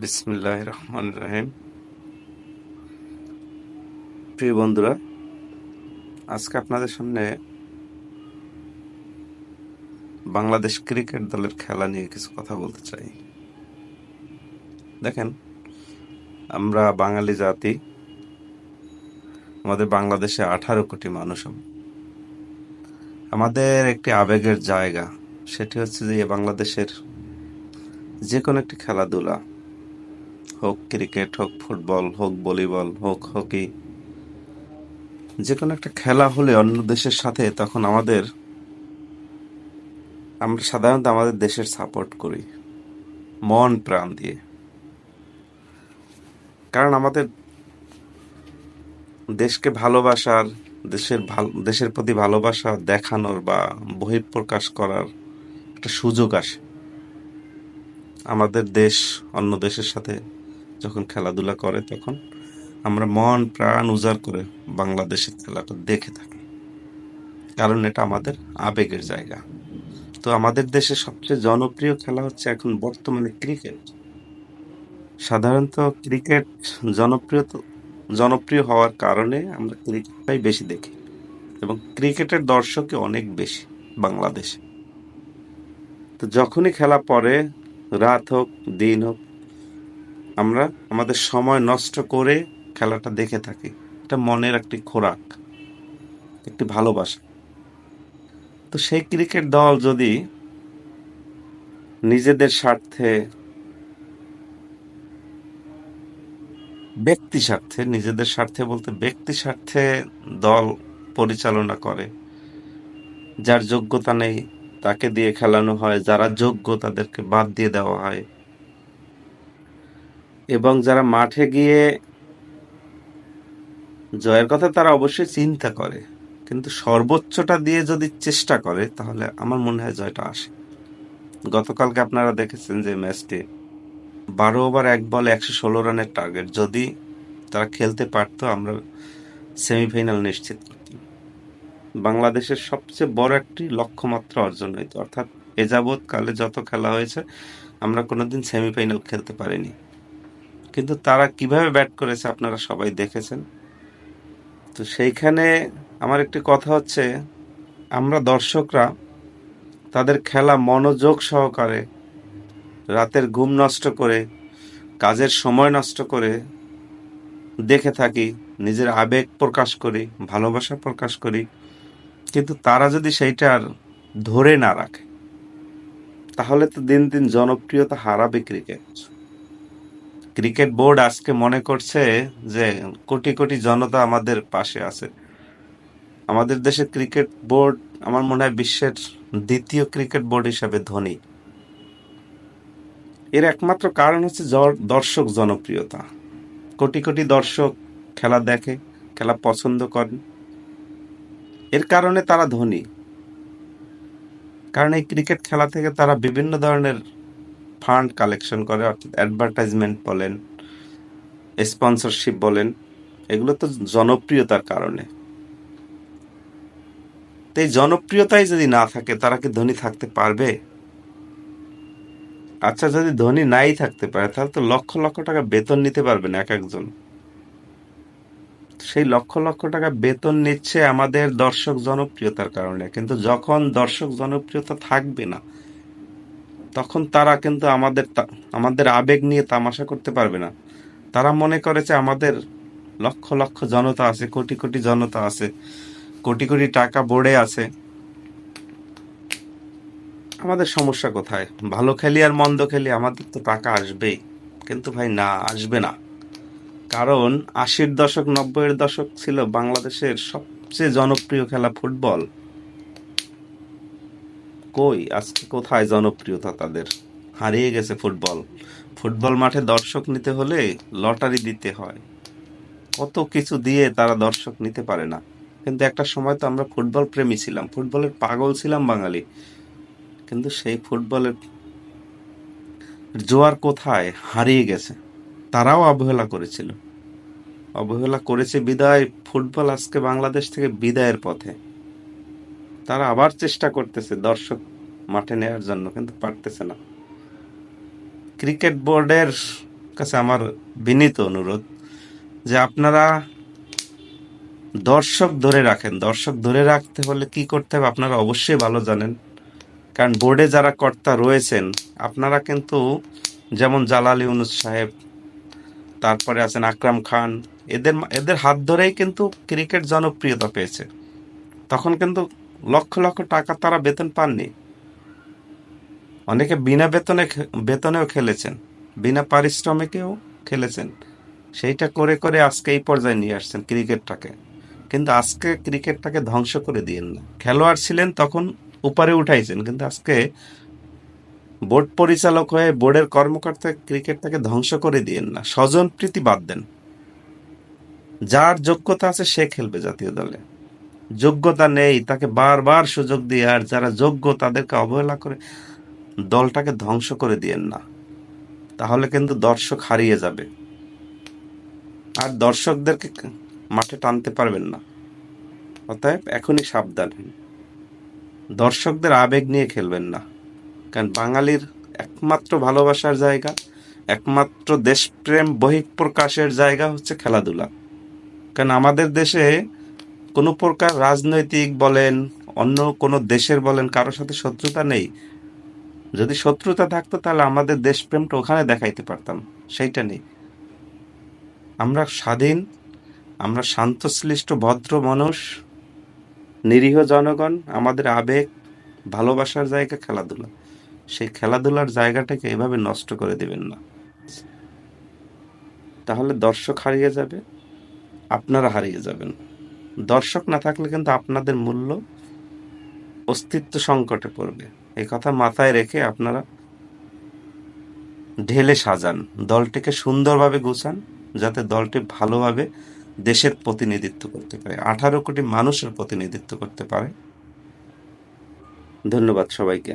বিসমিল্লাহির রহমানির রহিম। প্রিয় বন্ধুরা, আজকে আপনাদের সামনে বাংলাদেশ ক্রিকেট দলের খেলা নিয়ে কিছু কথা বলতে চাই। দেখেন, আমরা বাঙালি জাতি, আমাদের বাংলাদেশে 18 কোটি মানুষ। আমাদের একটি আবেগের জায়গা, সেটি হচ্ছে যে বাংলাদেশের যে কোনো একটি খেলাধুলা, হোক ক্রিকেট, হোক ফুটবল, হোক ভলিবল, হোক হকি, যে কোনো একটা খেলা হলে অন্য দেশের সাথে তখন আমরা সাধারণত আমাদের দেশের সাপোর্ট করি মন প্রাণ দিয়ে। কারণ আমাদের দেশকে ভালোবাসার, দেশের প্রতি ভালোবাসা দেখানোর বা বহিঃপ্রকাশ করার একটা সুযোগ আসে। আমাদের দেশ অন্য দেশের সাথে যখন খেলাধুলা করে তখন আমরা মন প্রাণ উজাড় করে বাংলাদেশের খেলাটা দেখে থাকি, কারণ এটা আমাদের আবেগের জায়গা। তো আমাদের দেশে সবচেয়ে জনপ্রিয় খেলা হচ্ছে এখন বর্তমানে ক্রিকেট। সাধারণত ক্রিকেট জনপ্রিয় জনপ্রিয় হওয়ার কারণে আমরা ক্রিকেটটাই বেশি দেখি এবং ক্রিকেটের দর্শকই অনেক বেশি বাংলাদেশে। তো যখনই খেলা পড়ে, রাত হোক দিন হোক, আমরা আমাদের সময় নষ্ট করে খেলাটা দেখে থাকি। এটা মনের একটি খোরাক, একটি ভালোবাসা। তো সেই ক্রিকেট দল যদি নিজেদের স্বার্থে, নিজেদের স্বার্থে বলতে ব্যক্তি স্বার্থে দল পরিচালনা করে, যার যোগ্যতা নেই তাকে দিয়ে খেলানো হয়, যারা যোগ্য তাদেরকে বাদ দিয়ে দেওয়া হয়, এবং যারা মাঠে গিয়ে জয়ের কথা তারা অবশ্যই চিন্তা করে, কিন্তু সর্বোচ্চটা দিয়ে যদি চেষ্টা করে তাহলে আমার মনে হয় জয়টা আসে। গতকালকে আপনারা দেখেছেন যে ম্যাচটি 12 ওভার 1 বলে 116 রানের টার্গেট, যদি তারা খেলতে পারতো আমরা সেমিফাইনাল নিশ্চিত করতাম। বাংলাদেশের সবচেয়ে বড় একটি লক্ষ্যমাত্রা অর্জন হইতো, অর্থাৎ এ যাবৎ কালে যত খেলা হয়েছে আমরা কোনোদিন সেমিফাইনাল খেলতে পারিনি। কিন্তু তারা কিভাবে ব্যাট করেছে আপনারা সবাই দেখেছেন। তো সেইখানে আমার একটি কথা হচ্ছে, আমরা দর্শকরা তাদের খেলা মনোযোগ সহকারে, রাতের ঘুম নষ্ট করে, কাজের সময় নষ্ট করে দেখে থাকি, নিজের আবেগ প্রকাশ করি, ভালোবাসা প্রকাশ করি। কিন্তু তারা যদি সেইটার ধরে না রাখে তাহলে তো দিন দিন জনপ্রিয়তা হারাবে ক্রিকেট। ক্রিকেট বোর্ড আজকে মনে করছে যে কোটি কোটি জনতা আমাদের পাশে আছে। আমাদের দেশের ক্রিকেট বোর্ড আমার মনে হয় বিশ্বের দ্বিতীয় ক্রিকেট বোর্ড হিসাবে ধনী। এর একমাত্র কারণ হচ্ছে দর্শক জনপ্রিয়তা। কোটি কোটি দর্শক খেলা দেখে, খেলা পছন্দ করেন, এর কারণে তারা ধনী। কারণ এই ক্রিকেট খেলা থেকে তারা বিভিন্ন ধরনের ফান্ড কালেকশন করে, অর্থাৎ অ্যাডভার্টাইজমেন্ট বলেন, স্পন্সরশিপ বলেন, এগুলো তো জনপ্রিয়তার কারণে। তো এই জনপ্রিয়তাই যদি না থাকে তারা কি ধনী থাকতে পারবে? আচ্ছা, যদি ধনী নাই থাকতে পারে তাহলে তো লক্ষ লক্ষ টাকা বেতন নিতে পারবে না এক একজন। সেই লক্ষ লক্ষ টাকা বেতন নিচ্ছে আমাদের দর্শক জনপ্রিয়তার কারণে, কিন্তু যখন দর্শক জনপ্রিয়তা থাকবে না তখন তারা কিন্তু আমাদের আবেগ নিয়ে তামাশা করতে পারবে না। তারা মনে করেছে আমাদের লক্ষ লক্ষ জনতা আছে, কোটি কোটি জনতা আছে, কোটি কোটি টাকা বোর্ডে আছে, আমাদের সমস্যা কোথায়? ভালো খেলি আর মন্দ খেলি আমাদের তো টাকা আসবেই। কিন্তু ভাই না, আসবে না। কারণ 80-র দশক 90-এর দশক ছিল বাংলাদেশের সবচেয়ে জনপ্রিয় খেলা ফুটবল। কই আজকে কোথায় জনপ্রিয়তা তাদের? হারিয়ে গেছে ফুটবল। ফুটবল মাঠে দর্শক নিতে হলে লটারি দিতে হয়, কত কিছু দিয়ে তারা দর্শক নিতে পারে না। কিন্তু একটা সময় তো আমরা ফুটবল প্রেমী ছিলাম, ফুটবলের পাগল ছিলাম বাঙালি। কিন্তু সেই ফুটবলের জোয়ার কোথায়? হারিয়ে গেছে। তারাও অবহেলা করেছিল, অবহেলা করেছে বিদায় ফুটবল আজকে বাংলাদেশ থেকে বিদায়ের পথে। তারা আবার চেষ্টা করতেছে দর্শক মাঠে নেওয়ার জন্য, কিন্তু পারতেছে না। ক্রিকেট বোর্ডের কাছে আমার বিনীত অনুরোধ যে আপনারা দর্শক ধরে রাখেন। দর্শক ধরে রাখতে হলে কি করতে হবে আপনারা অবশ্যই ভালো জানেন, কারণ বোর্ডে যারা কর্তা রয়েছেন আপনারা কিন্তু, যেমন জালাল ইউনুস সাহেব, তারপরে আছেন আকরাম খান, এদের এদের হাত ধরেই কিন্তু ক্রিকেট জনপ্রিয়তা পেয়েছে। তখন কিন্তু লক্ষ লক্ষ টাকা তারা বেতন পাননি। অনেকে বিনা বেতনেও খেলেছেন, বিনা পারিশ্রমিকেও খেলেছেন। সেইটা করে করে আজকে এই পর্যায়ে নিয়ে আসছেন ক্রিকেটটাকে। কিন্তু আজকে ক্রিকেটটাকে ধ্বংস করে দিয়েন না। খেলোয়াড় ছিলেন তখন উপরে উঠাইছেন, কিন্তু আজকে বোর্ড পরিচালক হয়ে বোর্ডের কর্মকর্তা ক্রিকেটটাকে ধ্বংস করে দিয়েন না। স্বজন প্রীতি বাদ দেন। যার যোগ্যতা আছে সে খেলবে জাতীয় দলে, যোগ্যতা নেই তাকে বারবার সুযোগ দিয়ে, আর যারা যোগ্য তাদেরকে অবহেলা করে দলটাকে ধ্বংস করে দিয়েন না। তাহলে কিন্তু দর্শক হারিয়ে যাবে, আর দর্শকদেরকে মাঠে টানতে পারবেন না। অতএব এখনই সাবধান হন, দর্শকদের আবেগ নিয়ে খেলবেন না। কারণ বাঙালির একমাত্র ভালোবাসার জায়গা, একমাত্র দেশপ্রেম বহিঃপ্রকাশের জায়গা হচ্ছে খেলাধুলা। কারণ আমাদের দেশে কোনো প্রকার রাজনৈতিক বলেন, অন্য কোনো দেশের বলেন, কারোর সাথে শত্রুতা নেই। যদি শত্রুতা থাকতো তাহলে আমাদের দেশপ্রেমটা ওখানে দেখাইতে পারতাম, সেইটা নেই। আমরা স্বাধীন, আমরা শান্তশিষ্ট ভদ্র মানুষ, নিরীহ জনগণ। আমাদের আবেগ ভালোবাসার জায়গা খেলাধুলা, সেই খেলাধুলার জায়গাটাকে এভাবে নষ্ট করে দিবেন না। তাহলে দর্শক হারিয়ে যাবে, আপনারা হারিয়ে যাবেন। দর্শক না থাকলে কিন্তু আপনাদের মূল্য, অস্তিত্ব সংকটে পড়বে। এই কথা মাথায় রেখে আপনারা ঢেলে সাজান, দলটিকে সুন্দরভাবে গুছান, যাতে দলটি ভালোভাবে দেশের প্রতিনিধিত্ব করতে পারে, 18 কোটি মানুষের প্রতিনিধিত্ব করতে পারে। ধন্যবাদ সবাইকে।